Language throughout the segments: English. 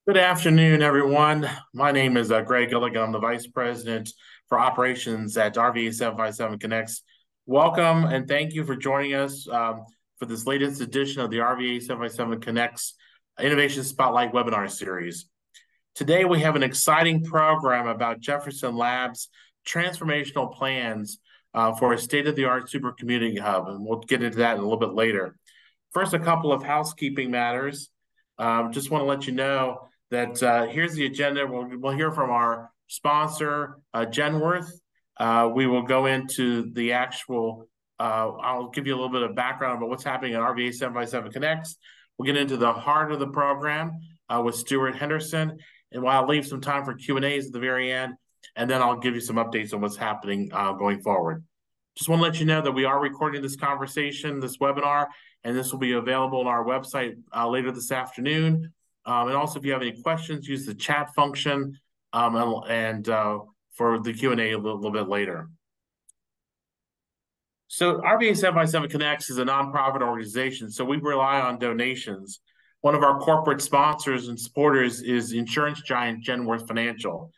Good afternoon, everyone. My name is Greg Gilligan. I'm the Vice President for Operations at RVA 757 Connects. Welcome and thank you for joining us for this latest edition of the RVA 757 Connects Innovation Spotlight webinar series. Today, we have an exciting program about Jefferson Lab's transformational plans for a state-of-the-art supercomputing hub, and we'll get into that in a little bit later. First, a couple of housekeeping matters. Just want to let you know that here's the agenda. We'll hear from our sponsor, Genworth. We will go into the actual, I'll give you a little bit of background about what's happening at RVA 757 Connects. We'll get into the heart of the program with Stuart Henderson, and I'll leave some time for Q&As at the very end, and then I'll give you some updates on what's happening going forward. Just want to let you know that we are recording this conversation, this webinar, and this will be available on our website later this afternoon. And also, if you have any questions, use the chat function and for the Q&A a little bit later. So RVA 757 Connects is a nonprofit organization, so we rely on donations. One of our corporate sponsors and supporters is insurance giant Genworth Financial.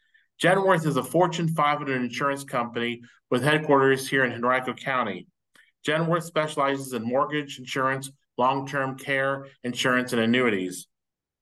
Genworth is a Fortune 500 insurance company with headquarters here in Henrico County. Genworth specializes in mortgage insurance, long-term care insurance, and annuities.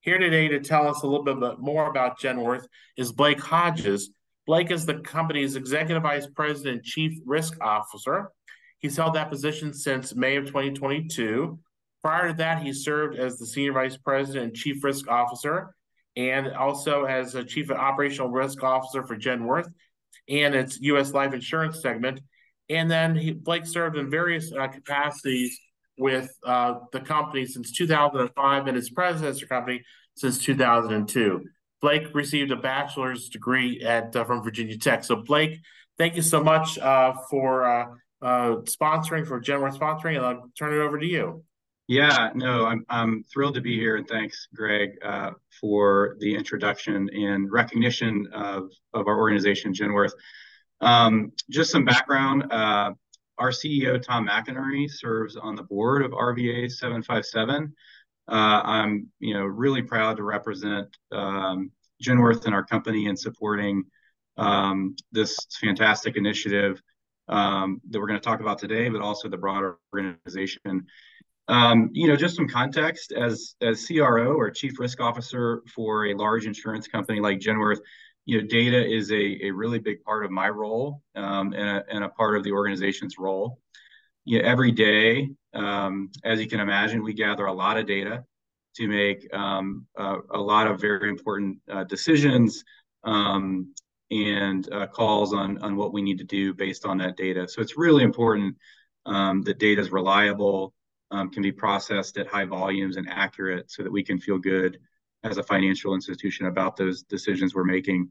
Here today to tell us a little bit more about Genworth is Blake Hodges. Blake is the company's Executive Vice President and Chief Risk Officer. He's held that position since May of 2022. Prior to that, he served as the Senior Vice President and Chief Risk Officer, and also as a Chief Operational Risk Officer for Genworth and its U.S. Life Insurance segment. And then Blake served in various capacities with the company since 2005 and its predecessor company since 2002. Blake received a bachelor's degree from Virginia Tech. So Blake, thank you so much for Genworth sponsoring, and I'll turn it over to you. Yeah, no, I'm thrilled to be here, and thanks, Greg, for the introduction and recognition of our organization, Genworth. Just some background. Our CEO, Tom McInerney, serves on the board of RVA 757. I'm really proud to represent Genworth and our company in supporting this fantastic initiative that we're going to talk about today, but also the broader organization. Just some context, as CRO or Chief Risk Officer for a large insurance company like Genworth, data is a really big part of my role and a part of the organization's role. Every day, as you can imagine, we gather a lot of data to make a lot of very important decisions and calls on what we need to do based on that data. So it's really important that data is reliable, can be processed at high volumes and accurate so that we can feel good as a financial institution about those decisions we're making.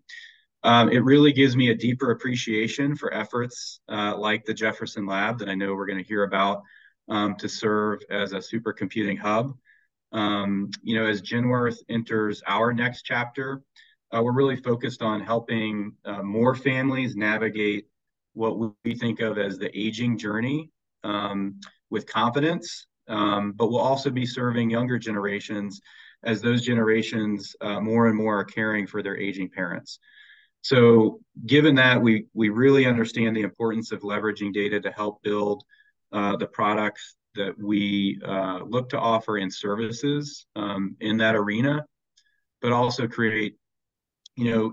It really gives me a deeper appreciation for efforts like the Jefferson Lab that I know we're going to hear about to serve as a supercomputing hub. As Genworth enters our next chapter, we're really focused on helping more families navigate what we think of as the aging journey with confidence, but we'll also be serving younger generations as those generations more and more are caring for their aging parents. So given that, we really understand the importance of leveraging data to help build the products that we look to offer and services in that arena, but also create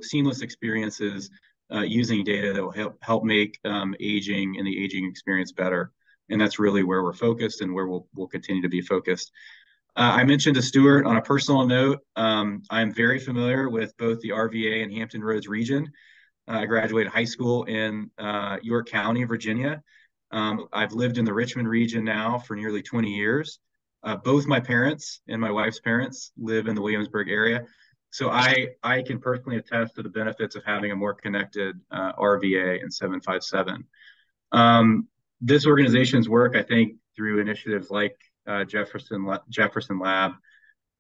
seamless experiences using data that will help make aging and the aging experience better. And that's really where we're focused and where we'll continue to be focused. I mentioned to Stuart on a personal note, I'm very familiar with both the RVA and Hampton Roads region. I graduated high school in York County, Virginia. I've lived in the Richmond region now for nearly 20 years. Both my parents and my wife's parents live in the Williamsburg area. So I can personally attest to the benefits of having a more connected RVA and 757. This organization's work, I think, through initiatives like Jefferson Lab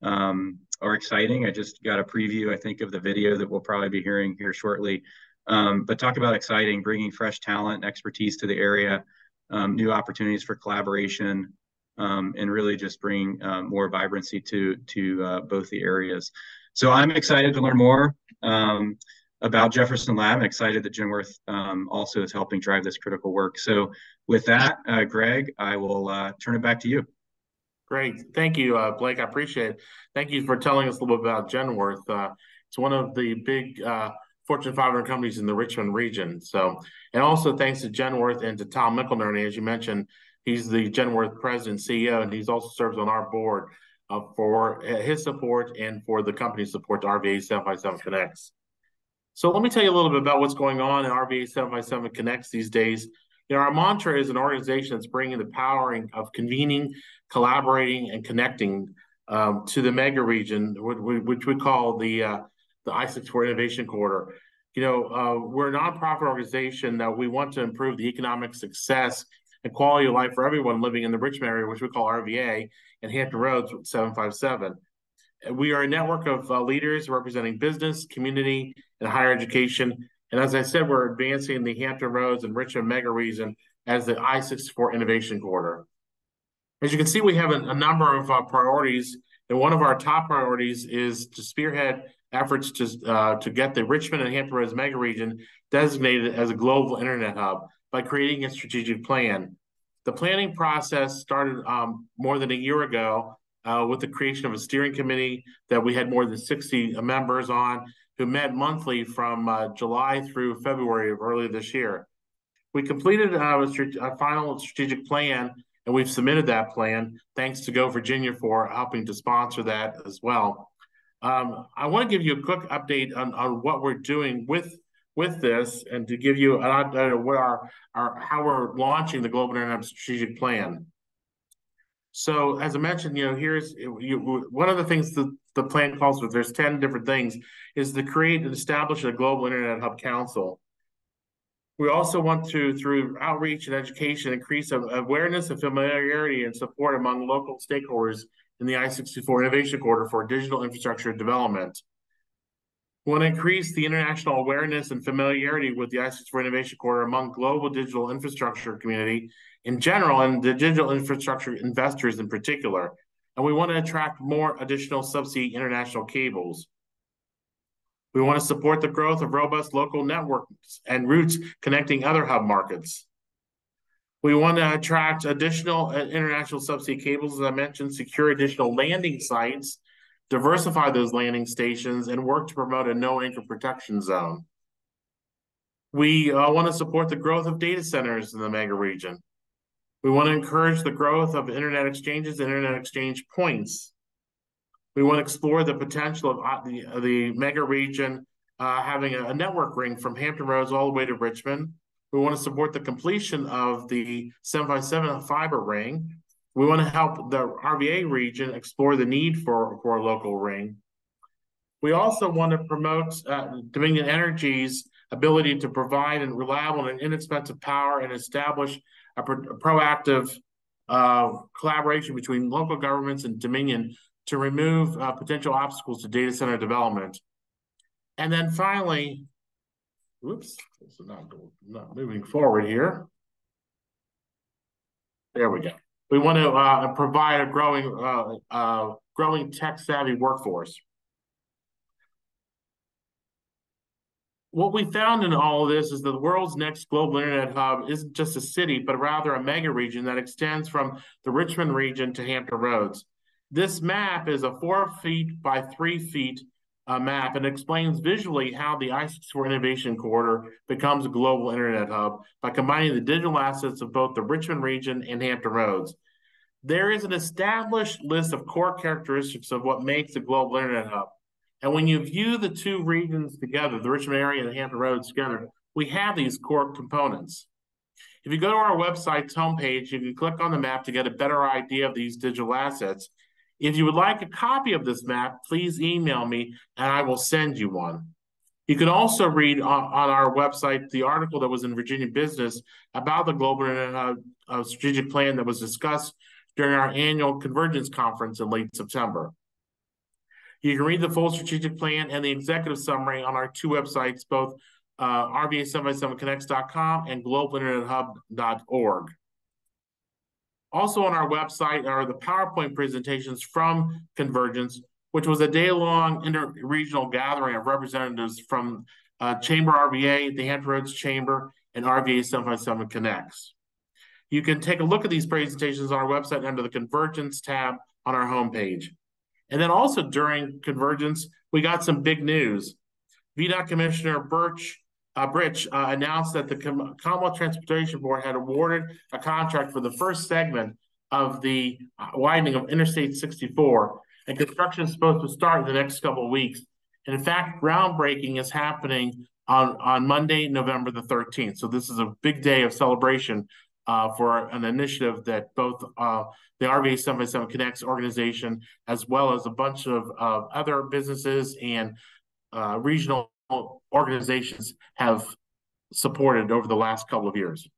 are exciting. I just got a preview, I think, of the video that we'll probably be hearing here shortly. But talk about exciting, bringing fresh talent and expertise to the area, new opportunities for collaboration, and really just bring more vibrancy to both the areas. So I'm excited to learn more about Jefferson Lab. I'm excited that Genworth also is helping drive this critical work. So with that, Greg, I will turn it back to you. Great. Thank you, Blake. I appreciate it. Thank you for telling us a little bit about Genworth. It's one of the big Fortune 500 companies in the Richmond region. So, and also thanks to Genworth and to Tom McElnerney, as you mentioned, he's the Genworth president and CEO, and he's also serves on our board for his support and for the company's support to RVA 757 Connects. So let me tell you a little bit about what's going on in RVA 757 Connects these days. Our mantra is an organization that's bringing the powering of convening, collaborating, and connecting to the mega region, which we call the I-64 Innovation Corridor. We're a nonprofit organization that we want to improve the economic success and quality of life for everyone living in the Richmond area, which we call RVA, and Hampton Roads 757. We are a network of leaders representing business, community, and higher education. And as I said, we're advancing the Hampton Roads and Richmond mega region as the I-64 Innovation Corridor. As you can see, we have a number of priorities, and one of our top priorities is to spearhead efforts to get the Richmond and Hampton Roads mega region designated as a global internet hub by creating a strategic plan. The planning process started more than a year ago with the creation of a steering committee that we had more than 60 members on, who met monthly from July through February of earlier this year. We completed a final strategic plan, and we've submitted that plan. Thanks to Go Virginia for helping to sponsor that as well. I want to give you a quick update on what we're doing with this, and to give you an update of how we're launching the Global Internet Strategic Plan. So, as I mentioned, here's one of the things the plan calls for. There's 10 different things. Is to create and establish a Global Internet Hub Council. We also want to, through outreach and education, increase awareness and familiarity and support among local stakeholders in the I-64 Innovation Corridor for digital infrastructure development. We want to increase the international awareness and familiarity with the I-64 Innovation Corridor among global digital infrastructure community in general and the digital infrastructure investors in particular. And we want to attract more additional subsea international cables. We want to support the growth of robust local networks and routes connecting other hub markets. We want to attract additional international subsea cables, as I mentioned, secure additional landing sites, diversify those landing stations, and work to promote a no-anchor protection zone. We want to support the growth of data centers in the mega region. We want to encourage the growth of internet exchanges and internet exchange points. We want to explore the potential of the mega region having a network ring from Hampton Roads all the way to Richmond. We want to support the completion of the 757 fiber ring. We want to help the RVA region explore the need for a local ring. We also want to promote Dominion Energy's ability to provide reliable and inexpensive power and establish a proactive collaboration between local governments and Dominion to remove potential obstacles to data center development. And then finally, whoops, this is not moving forward here. There we go. We want to provide a growing tech-savvy workforce. What we found in all of this is that the world's next global internet hub isn't just a city, but rather a mega region that extends from the Richmond region to Hampton Roads. This map is a 4 feet by 3 feet map and explains visually how the I-64 Innovation Corridor becomes a global internet hub by combining the digital assets of both the Richmond region and Hampton Roads. There is an established list of core characteristics of what makes a global internet hub. And when you view the two regions together, the Richmond area and the Hampton Roads together, we have these core components. If you go to our website's homepage, you can click on the map to get a better idea of these digital assets. If you would like a copy of this map, please email me and I will send you one. You can also read on our website the article that was in Virginia Business about the Global Internet Strategic Plan that was discussed during our annual Convergence Conference in late September. You can read the full strategic plan and the executive summary on our two websites, both RVA757connects.com and globalinternethub.org. Also on our website are the PowerPoint presentations from Convergence, which was a day-long interregional gathering of representatives from Chamber RVA, the Hampton Roads Chamber, and RVA 757 Connects. You can take a look at these presentations on our website under the Convergence tab on our homepage. And then also during Convergence, we got some big news. VDOT Commissioner Britch announced that the Commonwealth Transportation Board had awarded a contract for the first segment of the widening of Interstate 64, and construction is supposed to start in the next couple of weeks. And in fact, groundbreaking is happening on Monday, November the 13th. So this is a big day of celebration for an initiative that both the RVA 757 Connects organization, as well as a bunch of other businesses and regional organizations have supported over the last couple of years.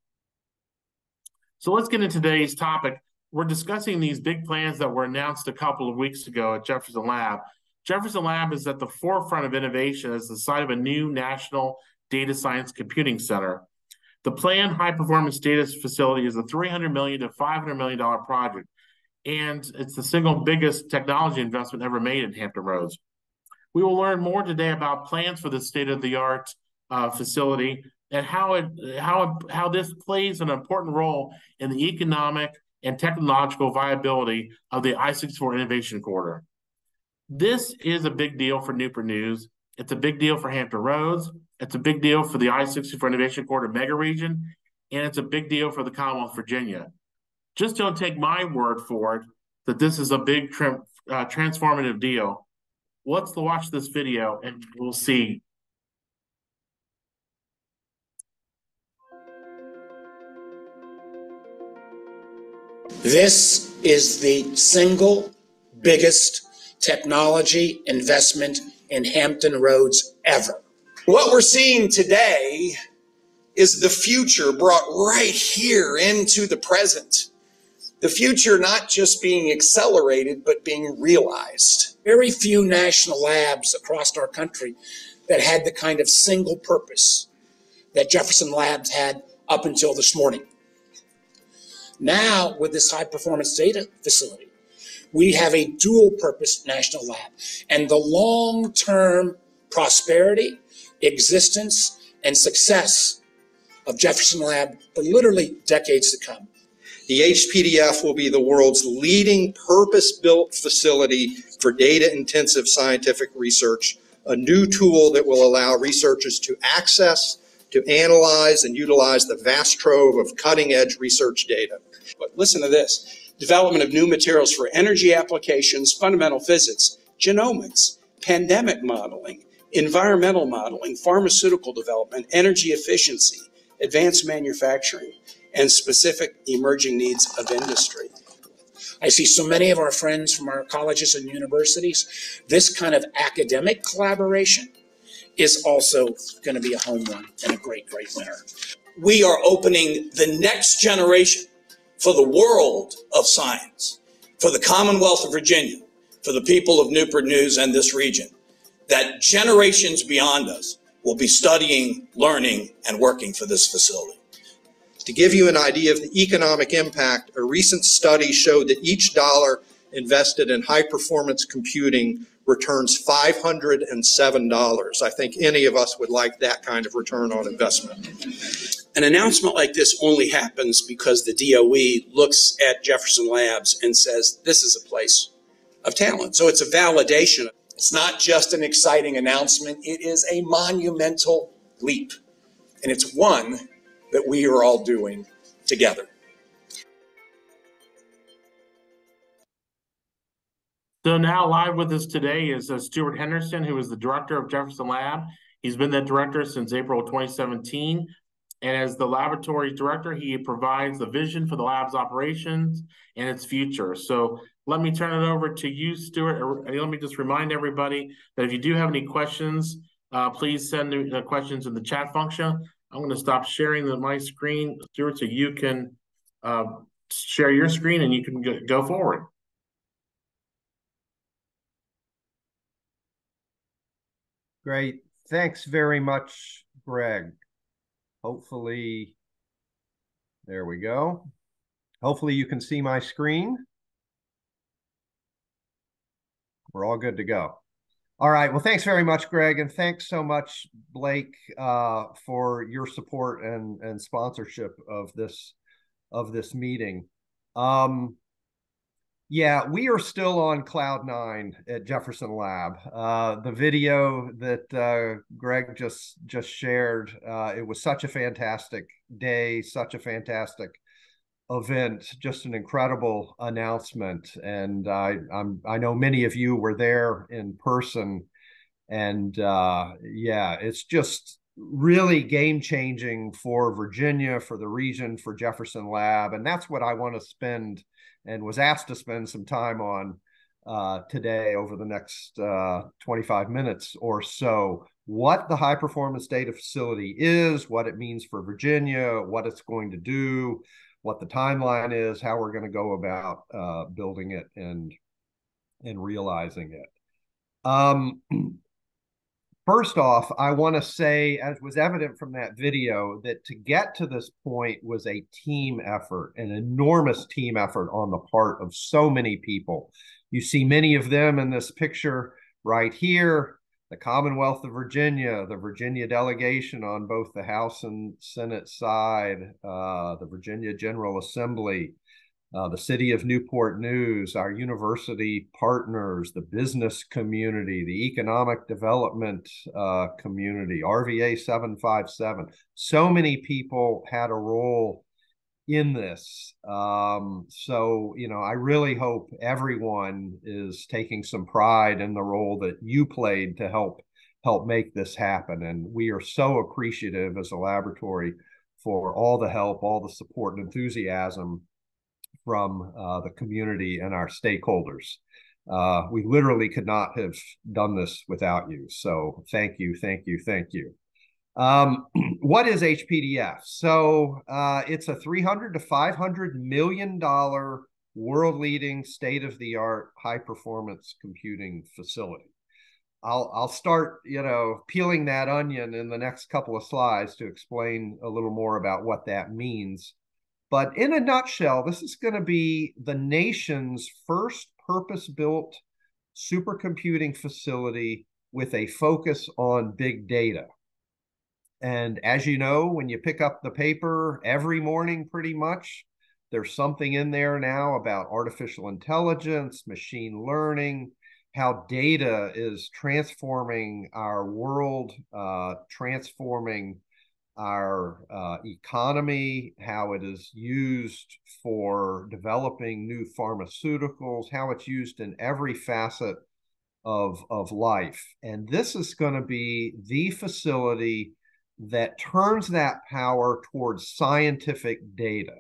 So let's get into today's topic. We're discussing these big plans that were announced a couple of weeks ago at Jefferson Lab. Jefferson Lab is at the forefront of innovation as the site of a new national data science computing center. The planned high-performance data facility is a $300 million to $500 million project, and it's the single biggest technology investment ever made in Hampton Roads. We will learn more today about plans for the state-of-the-art facility and how this plays an important role in the economic and technological viability of the I-64 Innovation Corridor. This is a big deal for Newport News. It's a big deal for Hampton Roads. It's a big deal for the I-64 Innovation Corridor mega region, and it's a big deal for the Commonwealth of Virginia. Just don't take my word for it that this is a big transformative deal. Let's watch this video and we'll see. This is the single biggest technology investment in Hampton Roads ever. What we're seeing today is the future brought right here into the present. The future not just being accelerated, but being realized. Very few national labs across our country that had the kind of single purpose that Jefferson Labs had up until this morning. Now, with this high-performance data facility, we have a dual-purpose national lab, and the long-term prosperity, existence, and success of Jefferson Lab for literally decades to come. The HPDF will be the world's leading purpose-built facility for data-intensive scientific research, a new tool that will allow researchers to access, to analyze, and utilize the vast trove of cutting-edge research data. But listen to this. Development of new materials for energy applications, fundamental physics, genomics, pandemic modeling, environmental modeling, pharmaceutical development, energy efficiency, advanced manufacturing, and specific emerging needs of industry. I see so many of our friends from our colleges and universities. This kind of academic collaboration is also going to be a home run and a great, great winner. We are opening the next generation for the world of science, for the Commonwealth of Virginia, for the people of Newport News and this region, that generations beyond us will be studying, learning, and working for this facility. To give you an idea of the economic impact, a recent study showed that each dollar invested in high-performance computing returns $507. I think any of us would like that kind of return on investment. An announcement like this only happens because the DOE looks at Jefferson Labs and says, this is a place of talent. So it's a validation. It's not just an exciting announcement. It is a monumental leap. And it's one that we are all doing together. So now live with us today is Stuart Henderson, who is the director of Jefferson Lab. He's been the director since April 2017. And as the laboratory director, he provides the vision for the lab's operations and its future. So let me turn it over to you, Stuart. Let me just remind everybody that if you do have any questions, please send the questions in the chat function. I'm going to stop sharing my screen, Stuart, so you can share your screen and you can go forward. Great. Thanks very much, Greg. Hopefully, there we go. Hopefully you can see my screen. We're all good to go. All right. Well, thanks very much, Greg. And thanks so much, Blake, for your support and sponsorship of this meeting. Yeah, we are still on cloud nine at Jefferson Lab. The video that Greg just shared, it was such a fantastic day, such a fantastic event, just an incredible announcement. And I know many of you were there in person. And yeah, it's just really game changing for Virginia, for the region, for Jefferson Lab. And that's what I want to spend and was asked to spend some time on today over the next 25 minutes or so. What the high performance data facility is, what it means for Virginia, what it's going to do, what the timeline is, how we're going to go about building it and realizing it. First off, I want to say, as was evident from that video, that to get to this point was a team effort, an enormous team effort on the part of so many people. You see many of them in this picture right here, the Commonwealth of Virginia, the Virginia delegation on both the House and Senate side, the Virginia General Assembly, the City of Newport News, our university partners, the business community, the economic development community, RVA 757. So many people had a role in this. So, you know, I really hope everyone is taking some pride in the role that you played to help make this happen. And we are so appreciative as a laboratory for all the help, all the support and enthusiasm from the community and our stakeholders. We literally could not have done this without you. So thank you, thank you, thank you. What is HPDF? So it's a $300 to $500 million world-leading, state-of-the-art, high-performance computing facility. I'll start, you know, peeling that onion in the next couple of slides to explain a little more about what that means. But in a nutshell, this is going to be the nation's first purpose-built supercomputing facility with a focus on big data. And as you know, when you pick up the paper every morning, pretty much, there's something in there now about artificial intelligence, machine learning, how data is transforming our world, transforming our economy, how it is used for developing new pharmaceuticals, how it's used in every facet of life. And this is going to be the facility that turns that power towards scientific data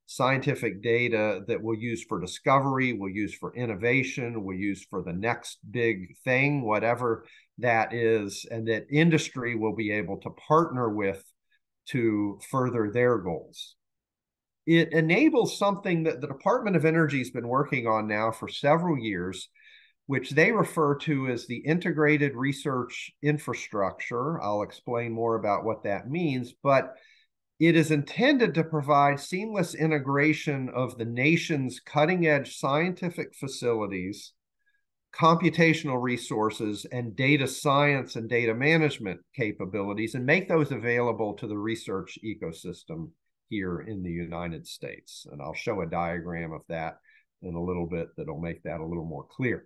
that we'll use for discovery, we'll use for innovation, we'll use for the next big thing, whatever that is, and that industry will be able to partner with to further their goals. It enables something that the Department of Energy has been working on now for several years, which they refer to as the Integrated Research Infrastructure. I'll explain more about what that means, but it is intended to provide seamless integration of the nation's cutting-edge scientific facilities, computational resources, and data science and data management capabilities, and make those available to the research ecosystem here in the United States. And I'll show a diagram of that in a little bit that'll make that a little more clear.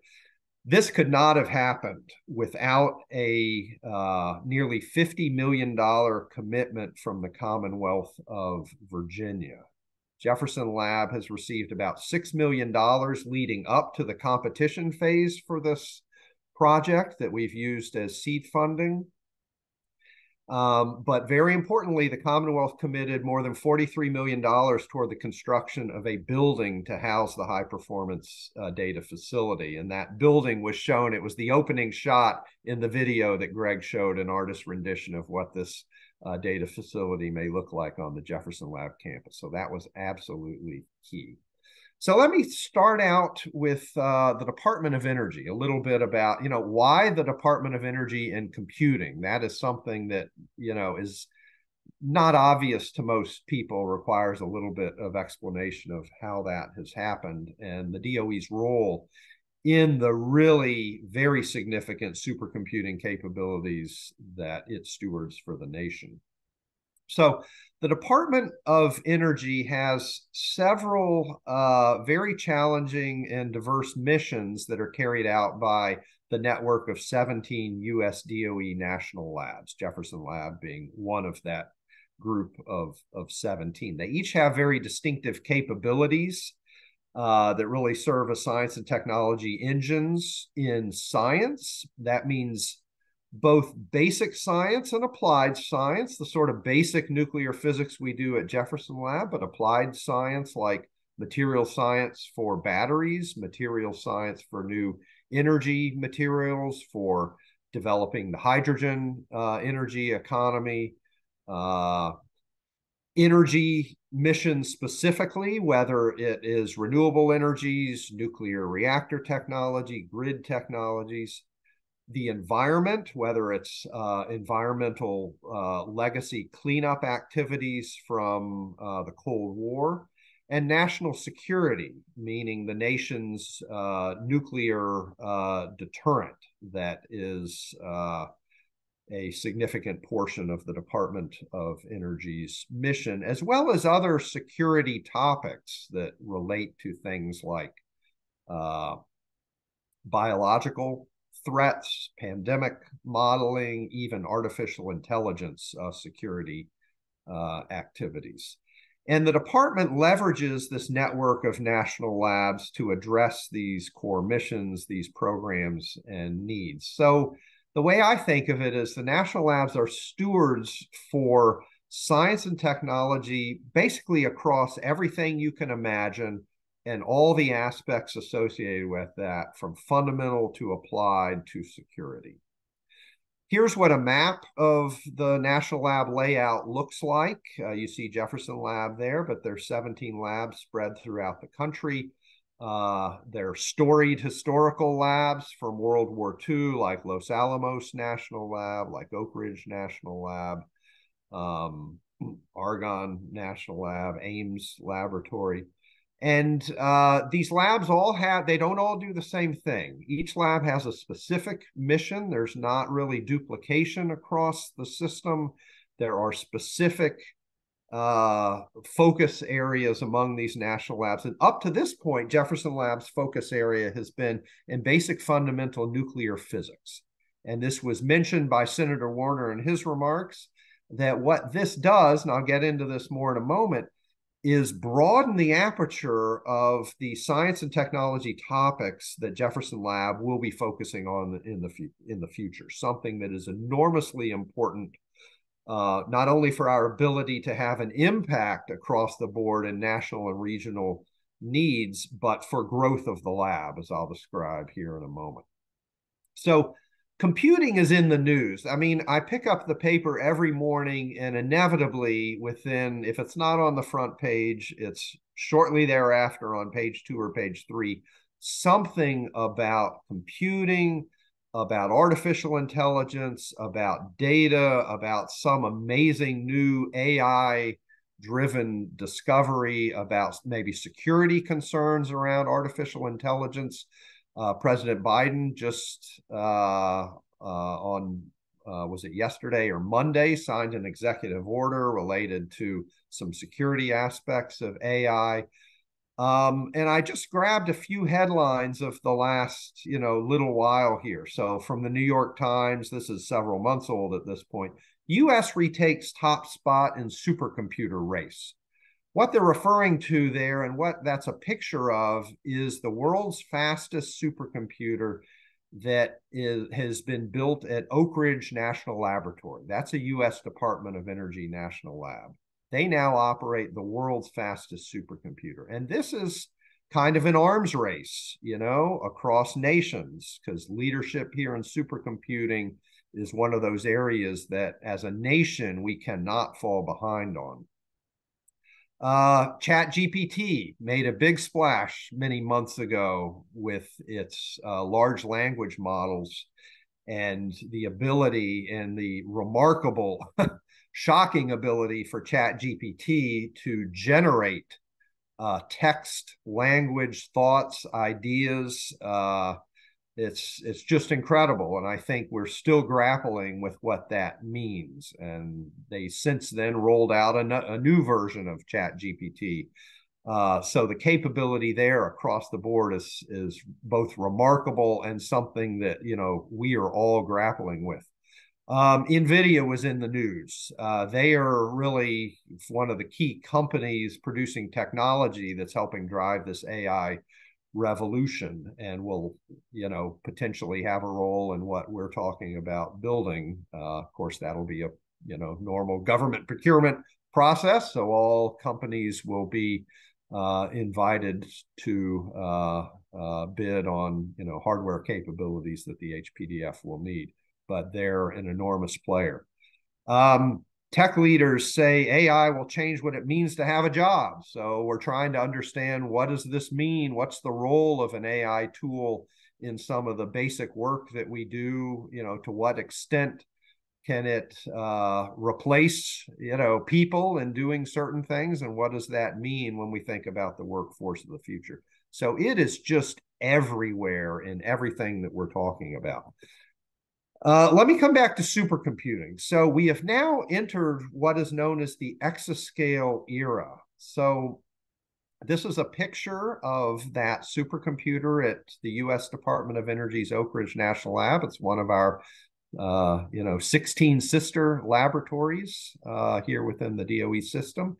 This could not have happened without a nearly $50 million commitment from the Commonwealth of Virginia. Jefferson Lab has received about $6 million leading up to the competition phase for this project that we've used as seed funding. But very importantly, the Commonwealth committed more than $43 million toward the construction of a building to house the high-performance data facility. And that building was shown, it was the opening shot in the video that Greg showed, an artist rendition of what this data facility may look like on the Jefferson Lab campus. So that was absolutely key. So let me start out with the Department of Energy, a little bit about, you know, why the Department of Energy and computing. That is something that, you know, is not obvious to most people, requires a little bit of explanation of how that has happened and the DOE's role in the really very significant supercomputing capabilities that it stewards for the nation. So the Department of Energy has several very challenging and diverse missions that are carried out by the network of 17 US DOE national labs, Jefferson Lab being one of that group of 17. They each have very distinctive capabilities that really serve as science and technology engines in science. That means both basic science and applied science, the sort of basic nuclear physics we do at Jefferson Lab, but applied science like material science for batteries, material science for new energy materials, for developing the hydrogen energy economy, energy missions specifically, whether it is renewable energies, nuclear reactor technology, grid technologies, the environment, whether it's environmental legacy cleanup activities from the Cold War, and national security, meaning the nation's nuclear deterrent that is a significant portion of the Department of Energy's mission, as well as other security topics that relate to things like biological threats, pandemic modeling, even artificial intelligence security activities. And the department leverages this network of national labs to address these core missions, these programs and needs. So the way I think of it is the national labs are stewards for science and technology, basically across everything you can imagine and all the aspects associated with that, from fundamental to applied to security. Here's what a map of the National Lab layout looks like. You see Jefferson Lab there, but there's 17 labs spread throughout the country. They're storied historical labs from World War II, like Los Alamos National Lab, like Oak Ridge National Lab, Argonne National Lab, Ames Laboratory. And these labs they don't all do the same thing. Each lab has a specific mission. There's not really duplication across the system. There are specific focus areas among these national labs. And up to this point, Jefferson Lab's focus area has been in basic fundamental nuclear physics. And this was mentioned by Senator Warner in his remarks, that what this does, and I'll get into this more in a moment, is broaden the aperture of the science and technology topics that Jefferson Lab will be focusing on in the future, something that is enormously important, not only for our ability to have an impact across the board in national and regional needs, but for growth of the lab, as I'll describe here in a moment. So computing is in the news. I mean, I pick up the paper every morning and inevitably within, if it's not on the front page, it's shortly thereafter on page 2 or page 3, something about computing, about artificial intelligence, about data, about some amazing new AI-driven discovery, about maybe security concerns around artificial intelligence. President Biden just was it yesterday or Monday, signed an executive order related to some security aspects of AI. And I just grabbed a few headlines of the last, little while here. So from the New York Times, this is several months old at this point, U.S. retakes top spot in supercomputer race. What they're referring to there, and what that's a picture of, is the world's fastest supercomputer that has been built at Oak Ridge National Laboratory. That's a U.S. Department of Energy national lab. They now operate the world's fastest supercomputer. And this is kind of an arms race, across nations, because leadership here in supercomputing is one of those areas that as a nation we cannot fall behind on. ChatGPT made a big splash many months ago with its large language models and the ability and the remarkable, shocking ability for ChatGPT to generate text, language, thoughts, ideas. It's just incredible. And I think we're still grappling with what that means. And they since then rolled out a new version of ChatGPT. So the capability there across the board is both remarkable and something that, we are all grappling with. NVIDIA was in the news. They are really one of the key companies producing technology that's helping drive this AI revolution, and will, potentially have a role in what we're talking about building. Of course, that'll be a, normal government procurement process. So all companies will be invited to bid on, hardware capabilities that the HPDF will need. But they're an enormous player. Tech leaders say AI will change what it means to have a job. So we're trying to understand, what does this mean? What's the role of an AI tool in some of the basic work that we do? To what extent can it replace, people in doing certain things? And what does that mean when we think about the workforce of the future? So it is just everywhere in everything that we're talking about. Let me come back to supercomputing. So we have now entered what is known as the exascale era. So this is a picture of that supercomputer at the U.S. Department of Energy's Oak Ridge National Lab. It's one of our 16 sister laboratories here within the DOE system.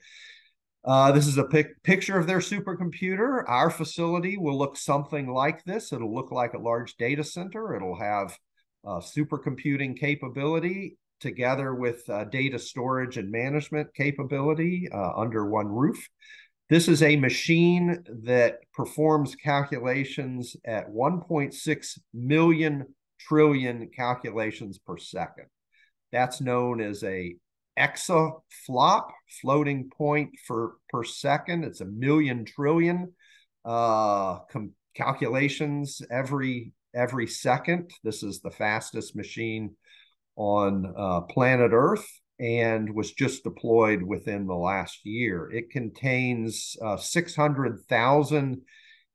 This is a picture of their supercomputer. Our facility will look something like this. It'll look like a large data center. It'll have supercomputing capability together with data storage and management capability under one roof. This is a machine that performs calculations at 1.6 million trillion calculations per second. That's known as a exaflop, floating point per second. It's a million trillion calculations every second. This is the fastest machine on planet Earth and was just deployed within the last year. It contains 600,000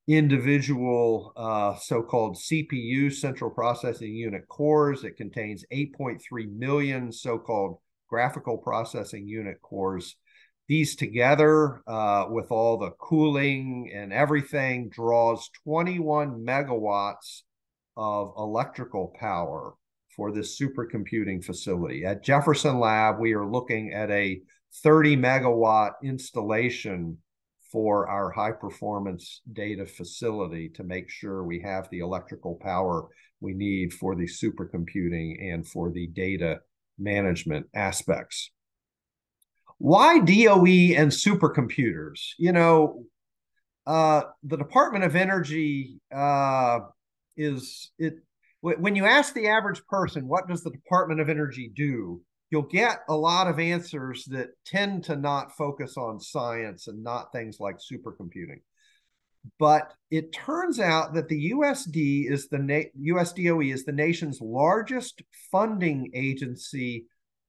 individual so-called CPU, central processing unit cores. It contains 8.3 million so-called graphical processing unit cores. These together, with all the cooling and everything, draws 21 megawatts of electrical power for this supercomputing facility. At Jefferson Lab, we are looking at a 30 megawatt installation for our high performance data facility to make sure we have the electrical power we need for the supercomputing and for the data management aspects. Why DOE and supercomputers? The Department of Energy when you ask the average person, what does the Department of Energy do? You'll get a lot of answers that tend to not focus on science and not things like supercomputing. But it turns out that the USDOE is the nation's largest funding agency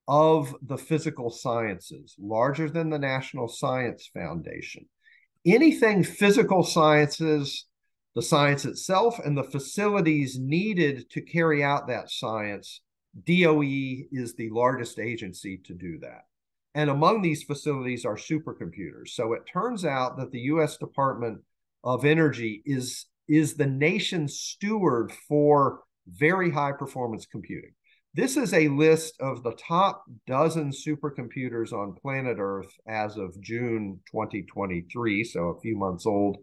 of the physical sciences, larger than the National Science Foundation. Anything physical sciences, the science itself, and the facilities needed to carry out that science, DOE is the largest agency to do that. And among these facilities are supercomputers. So it turns out that the U.S. Department of Energy is the nation's steward for very high performance computing. This is a list of the top dozen supercomputers on planet Earth as of June 2023, so a few months old.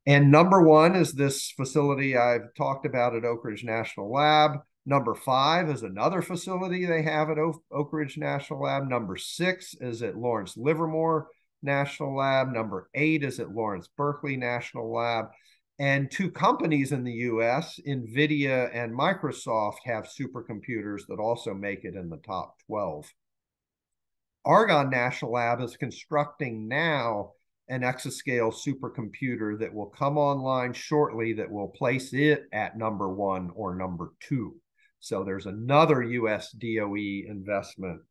And number one is this facility I've talked about at Oak Ridge National Lab. Number 5 is another facility they have at Oak Ridge National Lab. Number 6 is at Lawrence Livermore National Lab. Number 8 is at Lawrence Berkeley National Lab. And 2 companies in the US, NVIDIA and Microsoft, have supercomputers that also make it in the top 12. Argonne National Lab is constructing now an exascale supercomputer that will come online shortly that will place it at number 1 or number 2. So there's another US DOE investment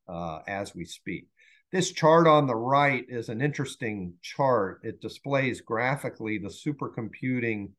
as we speak. This chart on the right is an interesting chart. It displays graphically the supercomputing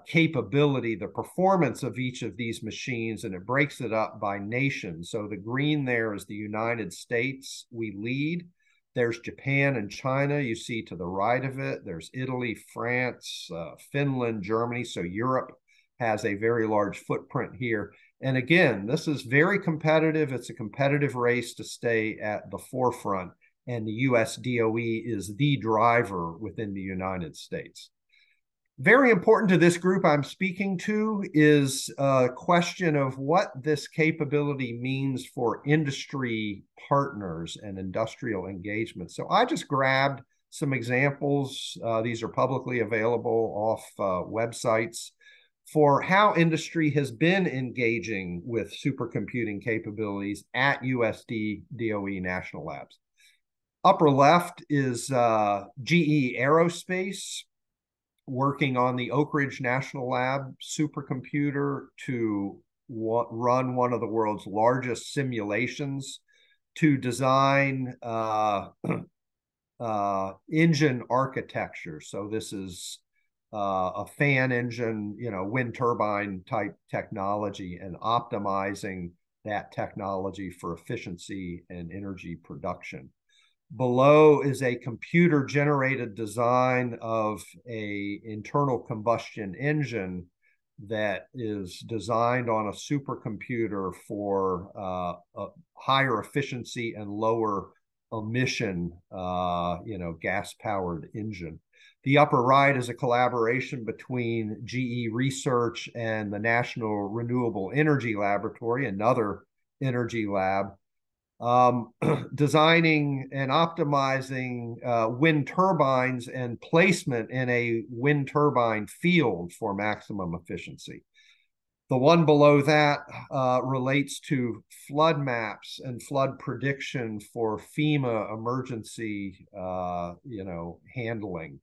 capability, the performance of each of these machines, and it breaks it up by nation. So the green there is the United States. We lead. There's Japan and China, you see to the right of it. There's Italy, France, Finland, Germany. So Europe has a very large footprint here. And again, this is very competitive. It's a competitive race to stay at the forefront. And the US DOE is the driver within the United States. Very important to this group I'm speaking to is a question of what this capability means for industry partners and industrial engagement. So I just grabbed some examples. These are publicly available off websites for how industry has been engaging with supercomputing capabilities at USD DOE National Labs. Upper left is GE Aerospace, working on the Oak Ridge National Lab supercomputer to run one of the world's largest simulations to design engine architecture. So this is a fan engine, wind turbine type technology, and optimizing that technology for efficiency and energy production. Below is a computer-generated design of an internal combustion engine that is designed on a supercomputer for a higher efficiency and lower emission, gas-powered engine. The upper right is a collaboration between GE Research and the National Renewable Energy Laboratory, another energy lab, designing and optimizing wind turbines and placement in a wind turbine field for maximum efficiency. The one below that relates to flood maps and flood prediction for FEMA emergency, handling.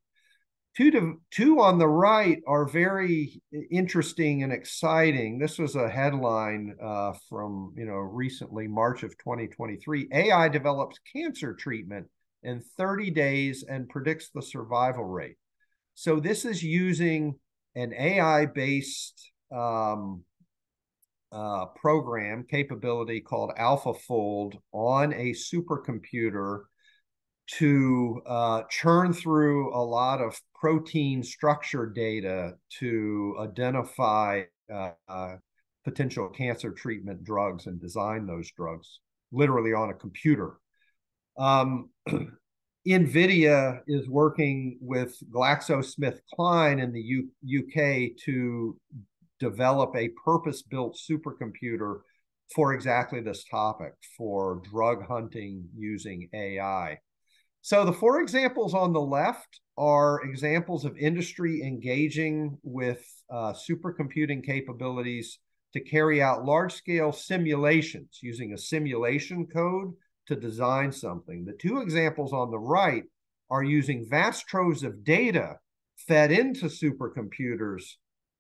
Two on the right are very interesting and exciting. This was a headline from recently, March of 2023. AI develops cancer treatment in 30 days and predicts the survival rate. So this is using an AI-based program capability called AlphaFold on a supercomputer to churn through a lot of protein structure data to identify potential cancer treatment drugs and design those drugs, literally on a computer. NVIDIA is working with GlaxoSmithKline in the UK to develop a purpose-built supercomputer for exactly this topic, for drug hunting using AI. So the four examples on the left are examples of industry engaging with supercomputing capabilities to carry out large-scale simulations using a simulation code to design something. The two examples on the right are using vast troves of data fed into supercomputers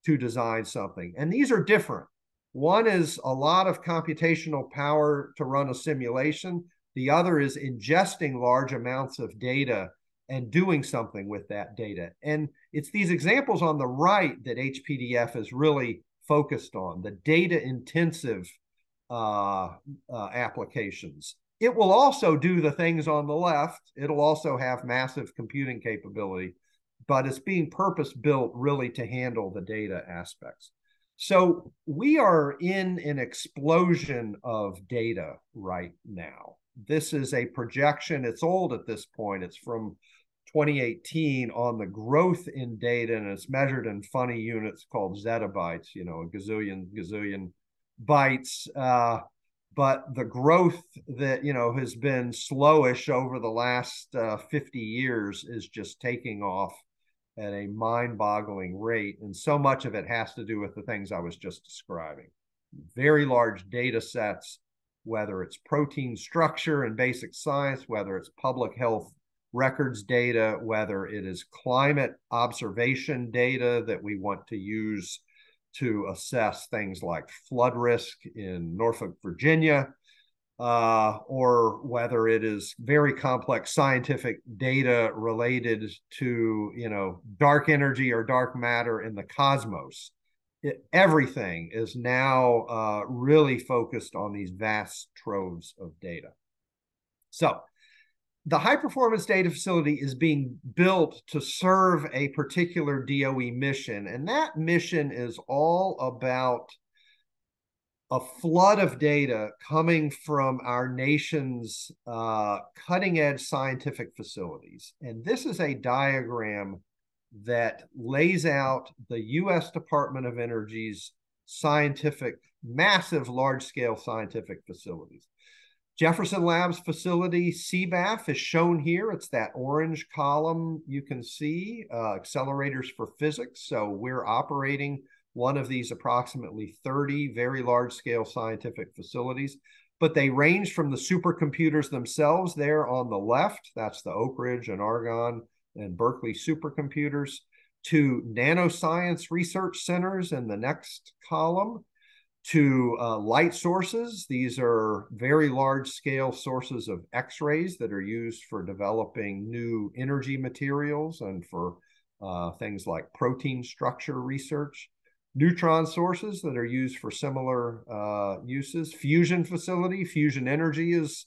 to design something. And these are different. One is a lot of computational power to run a simulation. The other is ingesting large amounts of data and doing something with that data. And it's these examples on the right that HPDF is really focused on, the data-intensive applications. It will also do the things on the left. It'll also have massive computing capability, but it's being purpose-built really to handle the data aspects. So we are in an explosion of data right now. This is a projection. It's old at this point. It's from 2018 on the growth in data, and it's measured in funny units called zettabytes, a gazillion bytes. But the growth that, has been slowish over the last 50 years is just taking off at a mind-boggling rate. And so much of it has to do with the things I was just describing. Very large data sets, whether it's protein structure and basic science, whether it's public health records data, whether it is climate observation data that we want to use to assess things like flood risk in Norfolk, Virginia, or whether it is very complex scientific data related to, dark energy or dark matter in the cosmos. Everything is now really focused on these vast troves of data. So the high performance data facility is being built to serve a particular DOE mission, and that mission is all about a flood of data coming from our nation's cutting edge scientific facilities. And this is a diagram that lays out the U.S. Department of Energy's massive large-scale scientific facilities. Jefferson Lab's facility, CBAF, is shown here. It's that orange column you can see, accelerators for physics. So we're operating one of these approximately 30 very large-scale scientific facilities, but they range from the supercomputers themselves there on the left, that's the Oak Ridge and Argonne and Berkeley supercomputers, to nanoscience research centers in the next column, to light sources. These are very large-scale sources of X-rays that are used for developing new energy materials and for things like protein structure research. Neutron sources that are used for similar uses. Fusion facility, fusion energy is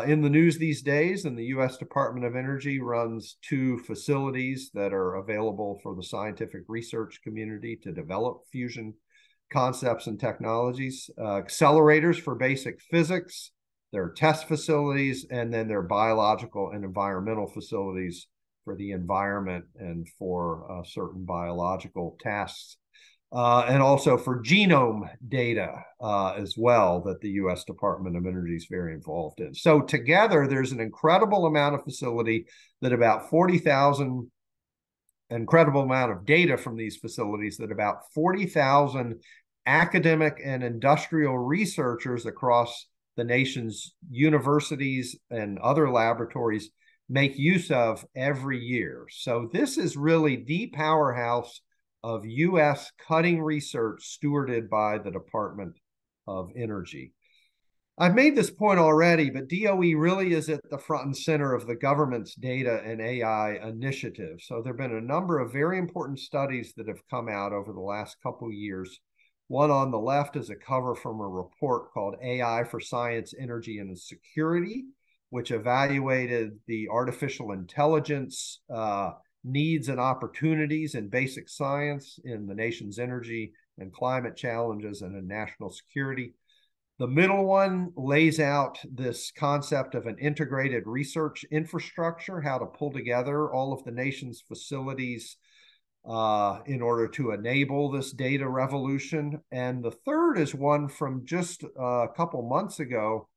in the news these days, and the U.S. Department of Energy runs 2 facilities that are available for the scientific research community to develop fusion concepts and technologies. Accelerators for basic physics, there are test facilities, and then there are biological and environmental facilities for the environment and for certain biological tasks. And also for genome data as well that the U.S. Department of Energy is very involved in. So together, there's an incredible amount of facility that about 40,000, incredible amount of data from these facilities that about 40,000 academic and industrial researchers across the nation's universities and other laboratories make use of every year. So this is really the powerhouse of U.S. cutting research stewarded by the Department of Energy. I've made this point already, but DOE really is at the front and center of the government's data and AI initiative. So there have been a number of very important studies that have come out over the last couple of years. One on the left is a cover from a report called AI for Science, Energy, and Security, which evaluated the artificial intelligence needs and opportunities in basic science in the nation's energy and climate challenges and in national security. The middle one lays out this concept of an integrated research infrastructure, how to pull together all of the nation's facilities in order to enable this data revolution. And the third is one from just a couple months ago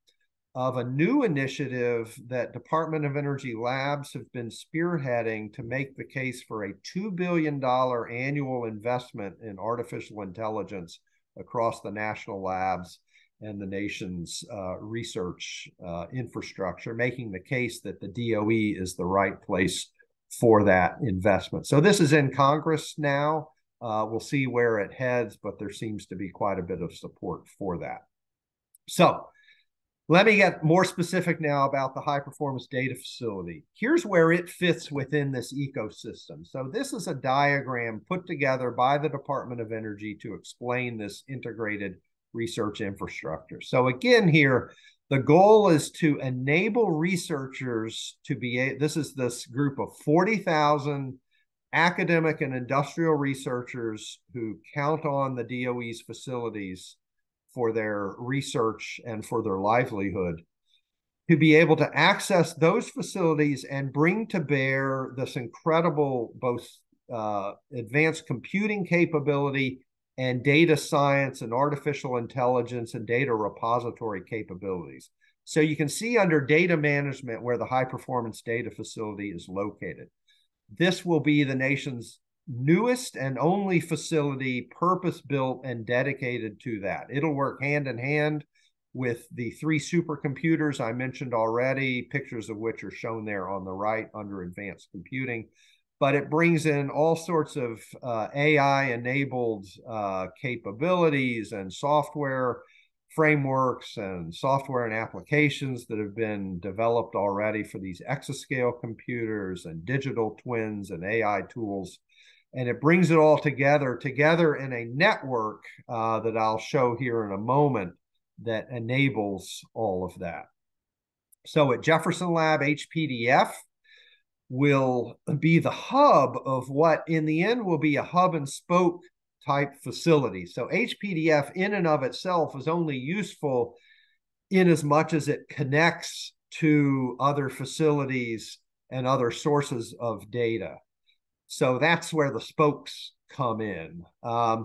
of a new initiative that Department of Energy labs have been spearheading to make the case for a $2 billion annual investment in artificial intelligence across the national labs and the nation's research infrastructure, making the case that the DOE is the right place for that investment. So this is in Congress now. We'll see where it heads, but there seems to be quite a bit of support for that. So let me get more specific now about the high performance data facility. Here's where it fits within this ecosystem. So this is a diagram put together by the Department of Energy to explain this integrated research infrastructure. So again here, the goal is to enable researchers to be, this is this group of 40,000 academic and industrial researchers who count on the DOE's facilities for their research and for their livelihood, to be able to access those facilities and bring to bear this incredible both advanced computing capability and data science and artificial intelligence and data repository capabilities. So you can see under data management where the high performance data facility is located. This will be the nation's newest and only facility purpose-built and dedicated to that. It'll work hand in hand with the 3 supercomputers I mentioned already, pictures of which are shown there on the right under advanced computing. But it brings in all sorts of AI-enabled capabilities and software frameworks and software and applications that have been developed already for these exascale computers and digital twins and AI tools. And it brings it all together in a network that I'll show here in a moment that enables all of that. So at Jefferson Lab, HPDF will be the hub of what in the end will be a hub and spoke type facility. So HPDF in and of itself is only useful in as much as it connects to other facilities and other sources of data. So that's where the spokes come in.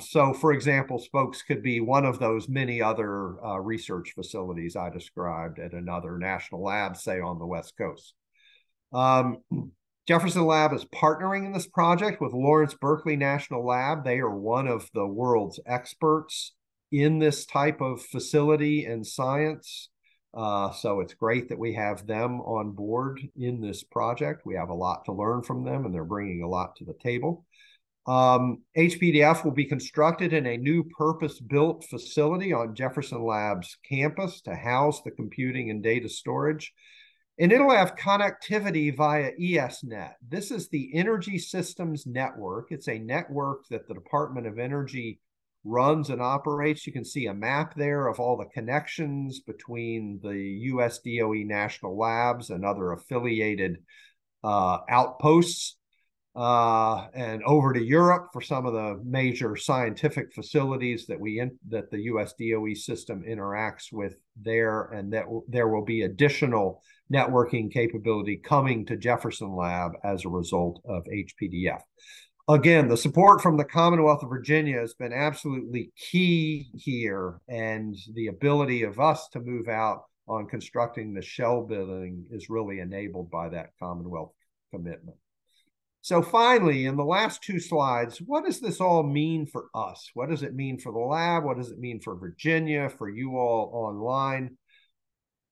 So for example, spokes could be one of those many other research facilities I described at another national lab, say on the West Coast. Jefferson Lab is partnering in this project with Lawrence Berkeley National Lab. They are one of the world's experts in this type of facility and science. So it's great that we have them on board in this project. We have a lot to learn from them, and they're bringing a lot to the table. HPDF will be constructed in a new purpose-built facility on Jefferson Lab's campus to house the computing and data storage. And it'll have connectivity via ESNet. This is the Energy Systems Network. It's a network that the Department of Energy runs and operates. You can see a map there of all the connections between the US DOE national labs and other affiliated outposts, and over to Europe for some of the major scientific facilities that the US DOE system interacts with there, and that there will be additional networking capability coming to Jefferson Lab as a result of HPDF. Again, the support from the Commonwealth of Virginia has been absolutely key here, and the ability of us to move out on constructing the shell building is really enabled by that Commonwealth commitment. So finally, in the last two slides, what does this all mean for us? What does it mean for the lab? What does it mean for Virginia, for you all online?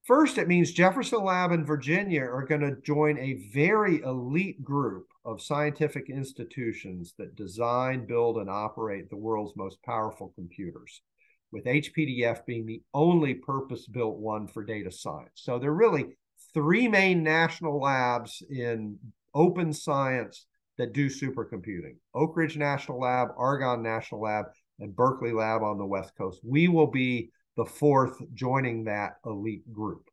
First, it means Jefferson Lab and Virginia are going to join a very elite group of scientific institutions that design, build, and operate the world's most powerful computers, with HPDF being the only purpose-built one for data science. So there are really three main national labs in open science that do supercomputing: Oak Ridge National Lab, Argonne National Lab, and Berkeley Lab on the West Coast. We will be the fourth joining that elite group.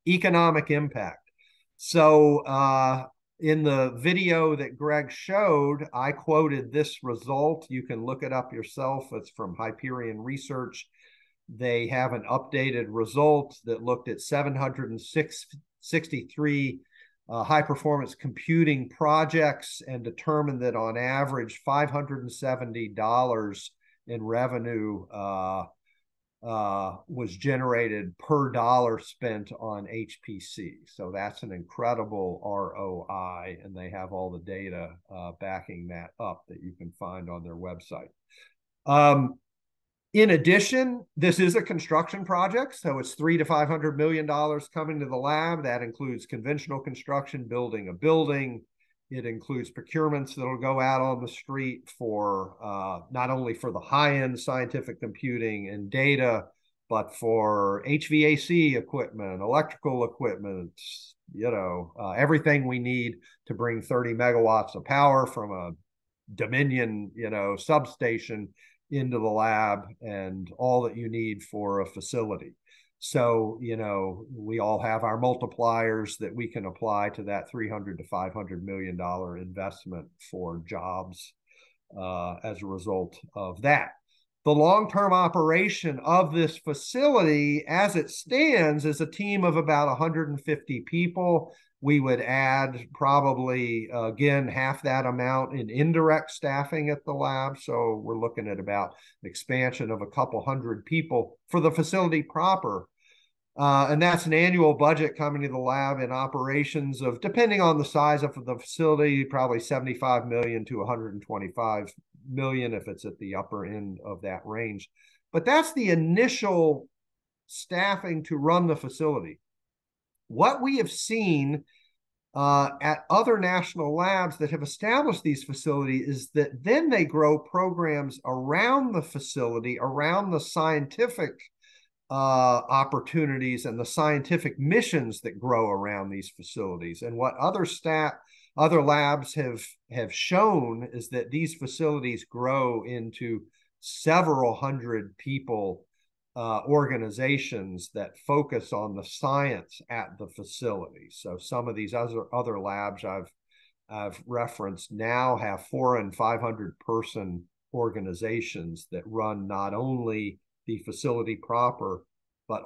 Economic impact. So in the video that Greg showed, I quoted this result. You can look it up yourself. It's from Hyperion Research. They have an updated result that looked at 763 high-performance computing projects and determined that on average $570 in revenue was generated per dollar spent on HPC. So that's an incredible ROI, and they have all the data backing that up that you can find on their website. In addition, this is a construction project, so it's $300 to $500 million coming to the lab. That includes conventional construction, building a building. It includes procurements that'll go out on the street for not only for the high-end scientific computing and data, but for HVAC equipment, electrical equipment, everything we need to bring 30 megawatts of power from a Dominion, substation into the lab, and all that you need for a facility. So, we all have our multipliers that we can apply to that $300 to $500 million investment for jobs as a result of that. The long-term operation of this facility, as it stands, is a team of about 150 people. We would add probably, again, half that amount in indirect staffing at the lab. So we're looking at about expansion of a couple hundred people for the facility proper. And that's an annual budget coming to the lab in operations of, depending on the size of the facility, probably $75 million to $125 million if it's at the upper end of that range. But that's the initial staffing to run the facility. What we have seen at other national labs that have established these facilities is that then they grow programs around the facility, around the scientific opportunities and the scientific missions that grow around these facilities. And what other labs have shown is that these facilities grow into several hundred people organizations that focus on the science at the facility. So some of these other labs I've referenced now have 400 and 500 person organizations that run not only the facility proper, but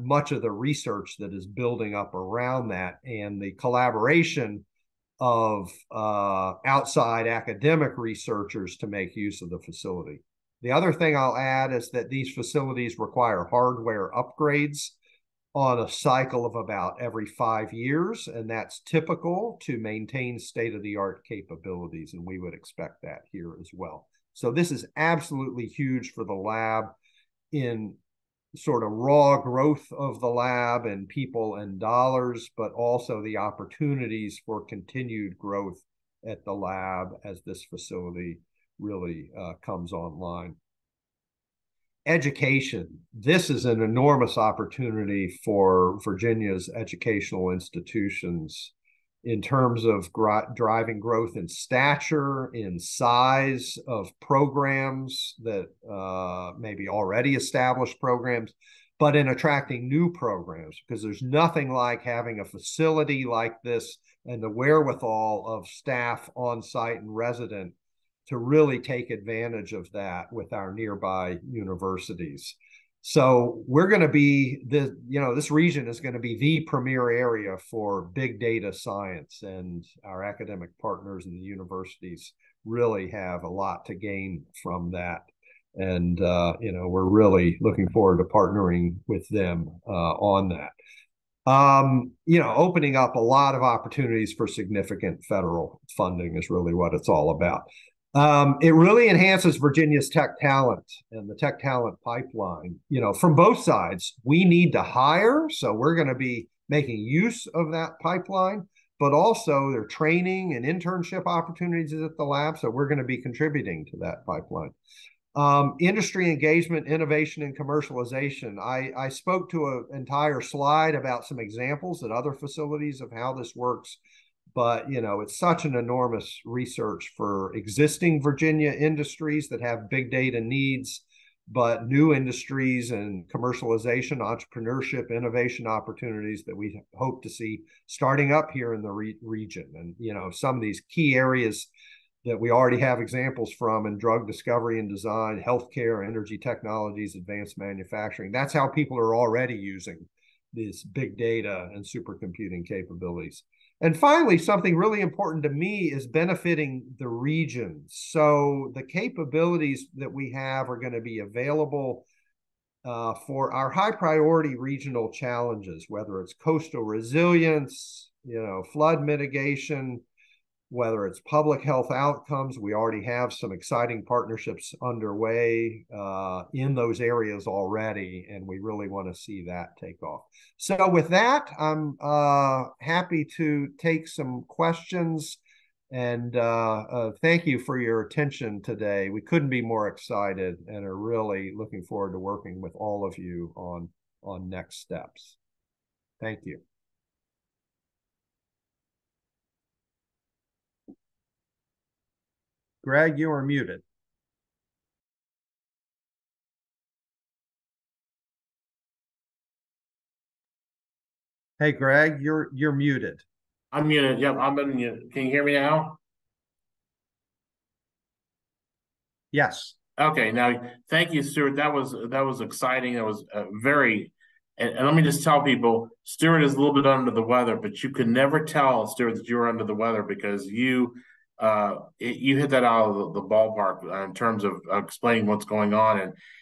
much of the research that is building up around that, and the collaboration of outside academic researchers to make use of the facility. The other thing I'll add is that these facilities require hardware upgrades on a cycle of about every 5 years, and that's typical to maintain state-of-the-art capabilities, and we would expect that here as well. So this is absolutely huge for the lab in sort of raw growth of the lab and people and dollars, but also the opportunities for continued growth at the lab as this facility really comes online. Education. This is an enormous opportunity for Virginia's educational institutions in terms of driving growth in stature, in size of programs that maybe already established programs, but in attracting new programs, because there's nothing like having a facility like this and the wherewithal of staff on site and resident to really take advantage of that with our nearby universities. So we're going to be, this region is going to be the premier area for big data science, and our academic partners in the universities really have a lot to gain from that. And, we're really looking forward to partnering with them on that. Opening up a lot of opportunities for significant federal funding is really what it's all about. It really enhances Virginia's tech talent and the tech talent pipeline. From both sides, we need to hire, so we're going to be making use of that pipeline, but also there are training and internship opportunities at the lab, so we're going to be contributing to that pipeline. Industry engagement, innovation, and commercialization. I spoke to an entire slide about some examples at other facilities of how this works. But, it's such an enormous research for existing Virginia industries that have big data needs, but new industries and commercialization, entrepreneurship, innovation opportunities that we hope to see starting up here in the region. And, some of these key areas that we already have examples from in drug discovery and design, healthcare, energy technologies, advanced manufacturing. That's how people are already using these big data and supercomputing capabilities. And finally, something really important to me is benefiting the region. So the capabilities that we have are going to be available for our high priority regional challenges, whether it's coastal resilience, flood mitigation, whether it's public health outcomes. We already have some exciting partnerships underway in those areas already, and we really want to see that take off. So with that, I'm happy to take some questions, and thank you for your attention today. We couldn't be more excited and are really looking forward to working with all of you on next steps. Thank you. Greg, you are muted. Hey, Greg, you're muted. I'm muted. Yep, I'm muted. Can you hear me now? Yes. Okay. Now, thank you, Stuart. That was exciting. That was very. And let me just tell people, Stuart is a little bit under the weather, but you could never tell, Stuart, that you were under the weather because you hit that out of the ballpark in terms of explaining what's going on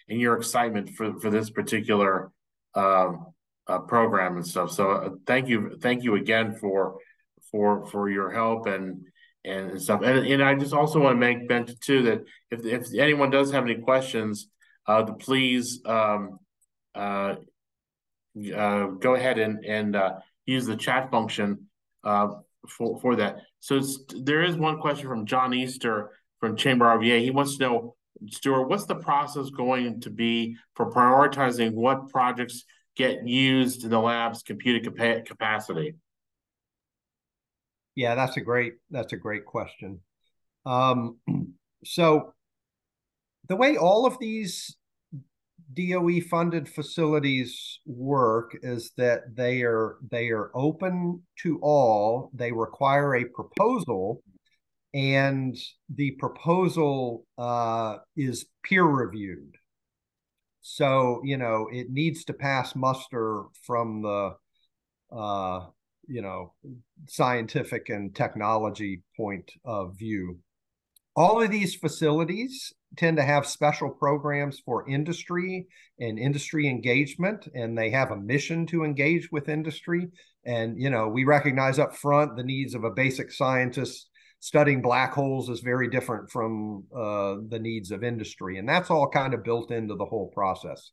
and your excitement for this particular program and stuff. So thank you again for your help and stuff. And I just also want to make mention too that if anyone does have any questions, please go ahead and use the chat function for that. So there is one question from John Easter from Chamber RVA. He wants to know Stuart, what's the process going to be for prioritizing what projects get used in the lab's computing capacity? Yeah, that's a great question. So the way all of these DOE funded facilities work is that they are open to all. They require a proposal, and the proposal is peer reviewed. So, it needs to pass muster from the scientific and technology point of view. All of these facilities tend to have special programs for industry and industry engagement, and they have a mission to engage with industry. And, we recognize up front the needs of a basic scientist studying black holes is very different from the needs of industry. And that's all kind of built into the whole process.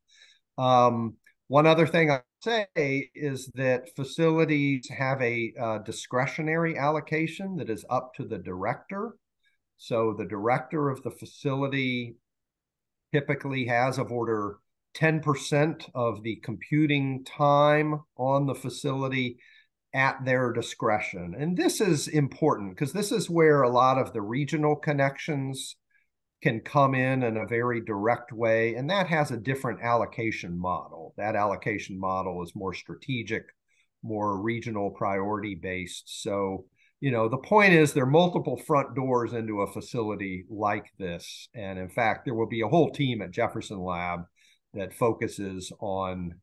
One other thing I'll say is that facilities have a discretionary allocation that is up to the director. So the director of the facility typically has of order 10% of the computing time on the facility at their discretion. And this is important because this is where a lot of the regional connections can come in a very direct way. And that has a different allocation model. That allocation model is more strategic, more regional priority based. So, the point is there are multiple front doors into a facility like this. And in fact, there will be a whole team at Jefferson Lab that focuses on,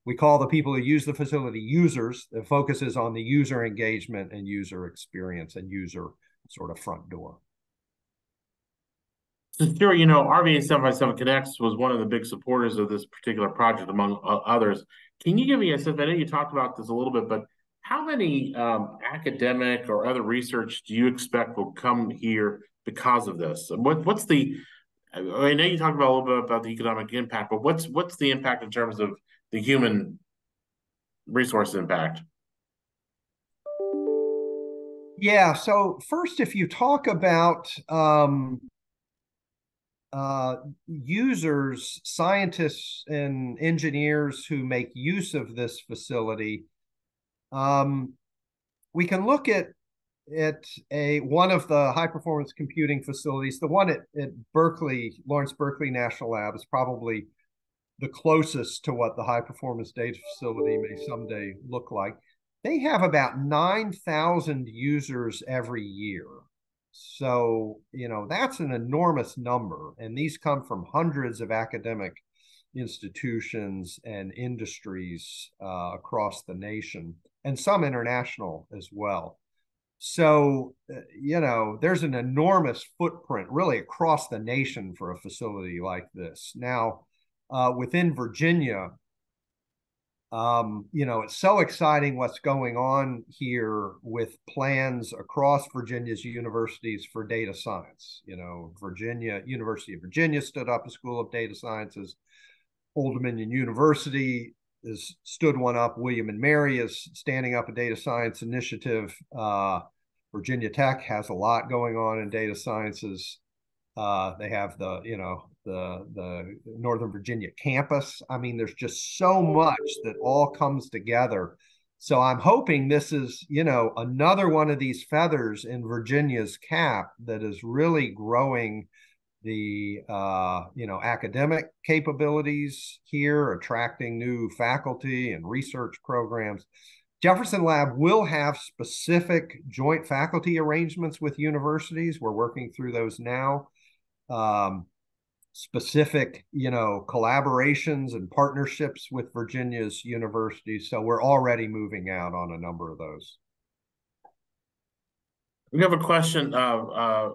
we call the people who use the facility users, that focuses on the user engagement and user experience and user sort of front door. So Stuart, RVA 757 Connects was one of the big supporters of this particular project, among others. Can you give me a sense? I know you talked about this a little bit, but how many academic or other research do you expect will come here because of this? What's the? I know you talked about a little bit about the economic impact, but what's the impact in terms of the human resource impact? Yeah. So first, if you talk about users, scientists, and engineers who make use of this facility, we can look at one of the high performance computing facilities. The one at Berkeley, Lawrence Berkeley National Lab, is probably the closest to what the high performance data facility may someday look like. They have about 9,000 users every year. So, that's an enormous number. And these come from hundreds of academic institutions and industries across the nation, and some international as well. So, there's an enormous footprint really across the nation for a facility like this. Now, within Virginia, it's so exciting what's going on here with plans across Virginia's universities for data science. University of Virginia stood up a School of Data Sciences. Old Dominion University has stood one up. William and Mary is standing up a data science initiative. Virginia Tech has a lot going on in data sciences. They have the Northern Virginia campus. I mean, there's just so much that all comes together. So I'm hoping this is, another one of these feathers in Virginia's cap that is really growing the, academic capabilities here, attracting new faculty and research programs. Jefferson Lab will have specific joint faculty arrangements with universities. We're working through those now. Specific, collaborations and partnerships with Virginia's universities. So we're already moving out on a number of those. We have a question,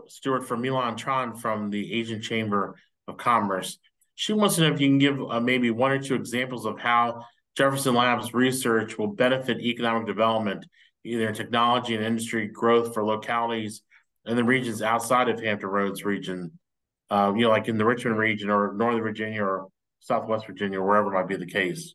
Stuart, from Milan Tran from the Asian Chamber of Commerce. She wants to know if you can give maybe one or two examples of how Jefferson Lab's research will benefit economic development, either in technology and industry growth for localities and the regions outside of Hampton Roads region, like in the Richmond region or Northern Virginia or Southwest Virginia, wherever might be the case.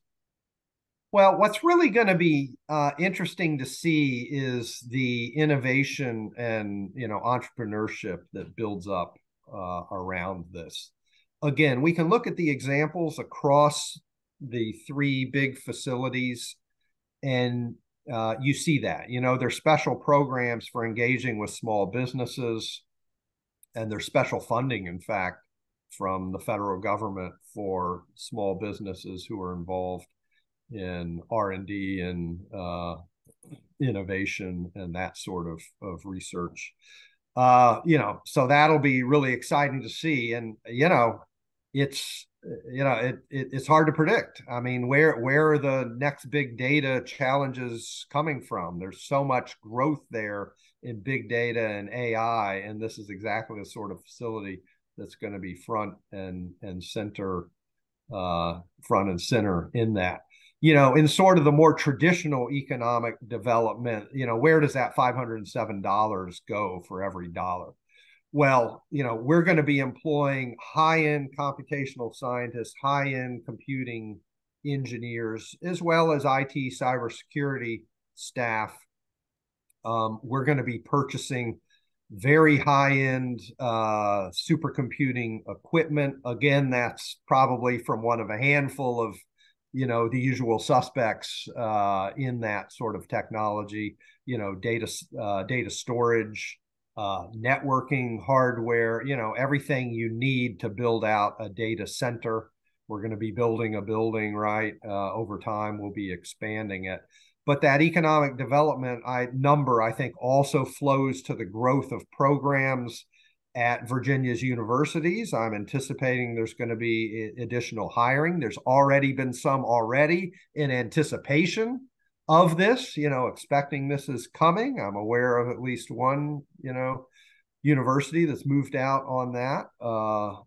Well, what's really going to be interesting to see is the innovation and entrepreneurship that builds up around this. Again, we can look at the examples across the three big facilities, and you see that, there's special programs for engaging with small businesses, and there's special funding, in fact, from the federal government for small businesses who are involved in R&D and innovation and that sort of research. So that'll be really exciting to see. And, it's, it's hard to predict. I mean, where are the next big data challenges coming from? There's so much growth there in big data and AI, and this is exactly the sort of facility that's going to be front and center in that. In sort of the more traditional economic development, where does that $507 go for every dollar? Well, we're going to be employing high-end computational scientists, high-end computing engineers, as well as IT cybersecurity staff. We're going to be purchasing very high-end supercomputing equipment. Again, that's probably from one of a handful of, the usual suspects in that sort of technology, data storage, networking hardware, everything you need to build out a data center. We're going to be building a building, right? Over time, we'll be expanding it. But that economic development number, I think, also flows to the growth of programs at Virginia's universities. I'm anticipating there's going to be additional hiring. There's already been some in anticipation of this, expecting this is coming. I'm aware of at least one, university that's moved out on that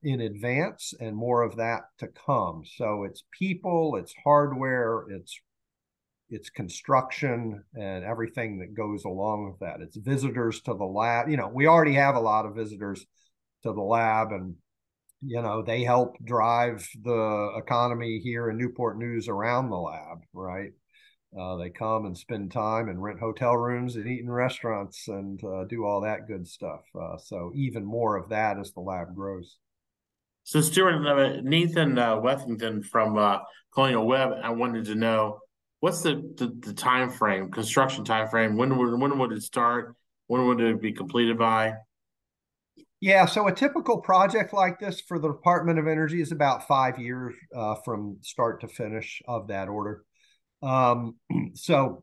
in advance, and more of that to come. So it's people, it's hardware, it's construction, and everything that goes along with that. It's visitors to the lab. We already have a lot of visitors to the lab, and they help drive the economy here in Newport News around the lab, right? They come and spend time and rent hotel rooms and eat in restaurants and do all that good stuff. So even more of that as the lab grows. So Stuart, Nathan Wethington from Colonial Web, I wanted to know, what's the time frame, construction time frame? When would it start? When would it be completed by? Yeah, so a typical project like this for the Department of Energy is about 5 years from start to finish of that order. So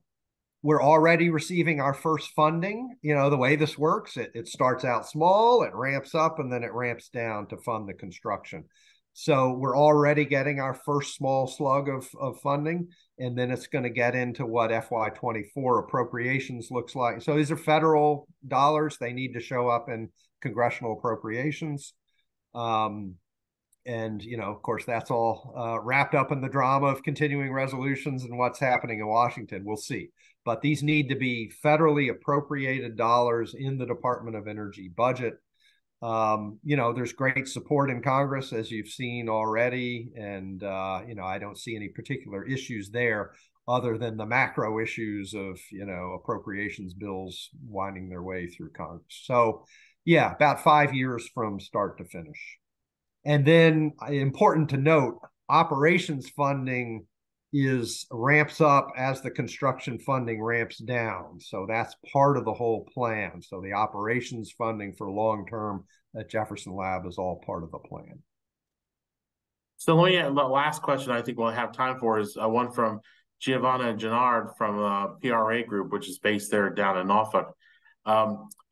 we're already receiving our first funding. The way this works, it starts out small, it ramps up, and then it ramps down to fund the construction. So we're already getting our first small slug of funding, and then it's going to get into what FY24 appropriations looks like. So these are federal dollars. They need to show up in congressional appropriations. And, of course, that's all wrapped up in the drama of continuing resolutions and what's happening in Washington. We'll see. But these need to be federally appropriated dollars in the Department of Energy budget. There's great support in Congress, as you've seen already. And, I don't see any particular issues there other than the macro issues of, appropriations bills winding their way through Congress. So, yeah, about 5 years from start to finish. And then, important to note, operations funding ramps up as the construction funding ramps down. So that's part of the whole plan. So the operations funding for long-term at Jefferson Lab is all part of the plan. So the last question I think we'll have time for is one from Giovanna Gennard from PRA Group, which is based there down in Norfolk.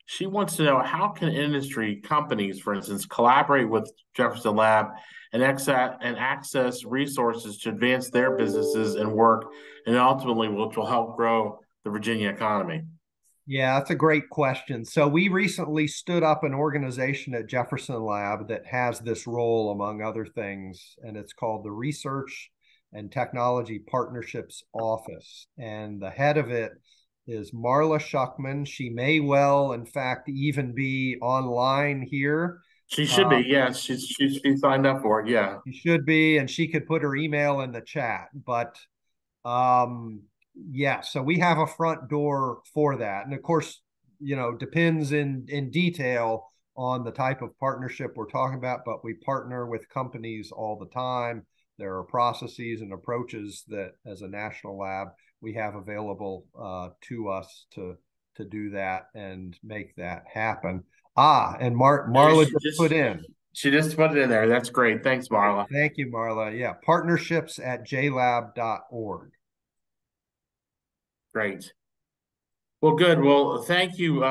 She wants to know, how can industry companies, for instance, collaborate with Jefferson Lab and access resources to advance their businesses and work, and ultimately which will help grow the Virginia economy? Yeah, that's a great question. So we recently stood up an organization at Jefferson Lab that has this role, among other things, and it's called the Research and Technology Partnerships Office. And the head of it is Marla Schuckman. She may well, in fact, even be online here. She should be, yes. She's signed up for it, yeah. She should be, and she could put her email in the chat. But yeah, so we have a front door for that. And of course, depends in detail on the type of partnership we're talking about, but we partner with companies all the time. There are processes and approaches that, as a national lab, we have available to us to do that and make that happen. And Marla just put in. She just put it in there. That's great. Thanks, Marla. Thank you, Marla. Yeah, partnerships@jlab.org. Great. Well, good. Well, thank you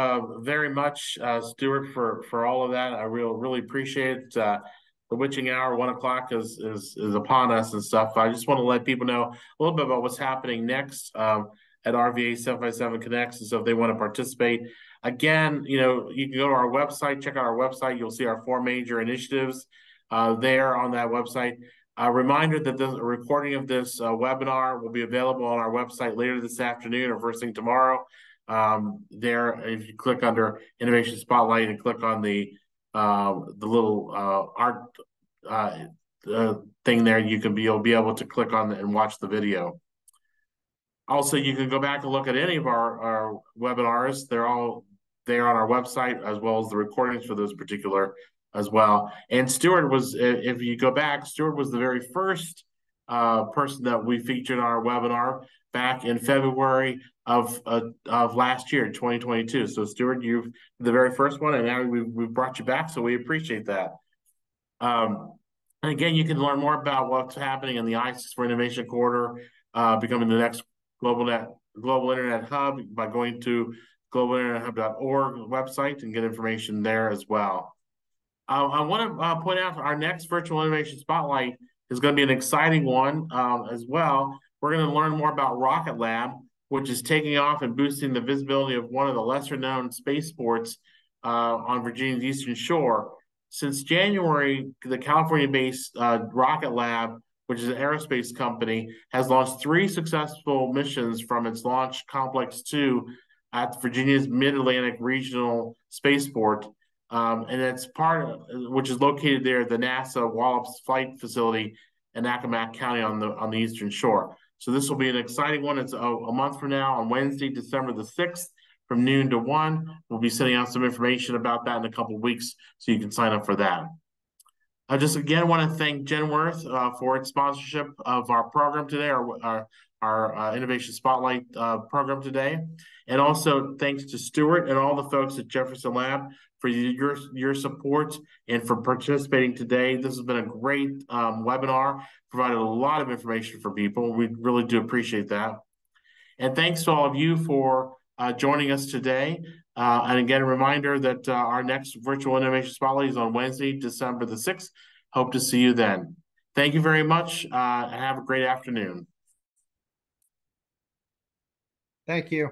very much, Stuart, for all of that. I really appreciate it. The witching hour, 1 o'clock is upon us and stuff. I just want to let people know a little bit about what's happening next at RVA 757 Connects, and so if they want to participate. Again, you can go to our website, check out our website. You'll see our 4 major initiatives there on that website. A reminder that the recording of this webinar will be available on our website later this afternoon or first thing tomorrow. There, if you click under Innovation Spotlight and click on the little art thing there, you'll be able to click on and watch the video. Also, you can go back and look at any of our webinars. They're all there on our website, as well as the recordings for those particular as well. And Stuart was, if you go back, Stuart was the very first person that we featured on our webinar back in February of last year, 2022. So Stuart, you're the very first one, and now we've brought you back, so we appreciate that. And again, you can learn more about what's happening in the ISIS for Innovation Corridor, becoming the next global internet hub, by going to globalinternethub.org website and get information there as well. I want to point out our next virtual innovation spotlight is going to be an exciting one as well. We're going to learn more about Rocket Lab, which is taking off and boosting the visibility of one of the lesser known spaceports on Virginia's Eastern Shore. Since January, the California-based Rocket Lab, which is an aerospace company, has launched 3 successful missions from its Launch Complex 2 at Virginia's Mid-Atlantic Regional Spaceport. And it's which is located there at the NASA Wallops Flight Facility in Accomack County on the Eastern Shore. So this will be an exciting one. It's a month from now on Wednesday, December the 6th, from noon to 1. We'll be sending out some information about that in a couple of weeks, so you can sign up for that. I just again want to thank Genworth for its sponsorship of our program today, our Innovation Spotlight program today. And also thanks to Stuart and all the folks at Jefferson Lab for your support and for participating today. This has been a great webinar, provided a lot of information for people. We really do appreciate that. And thanks to all of you for joining us today. And again, a reminder that our next virtual innovation spotlight is on Wednesday, December the 6th. Hope to see you then. Thank you very much. And have a great afternoon. Thank you.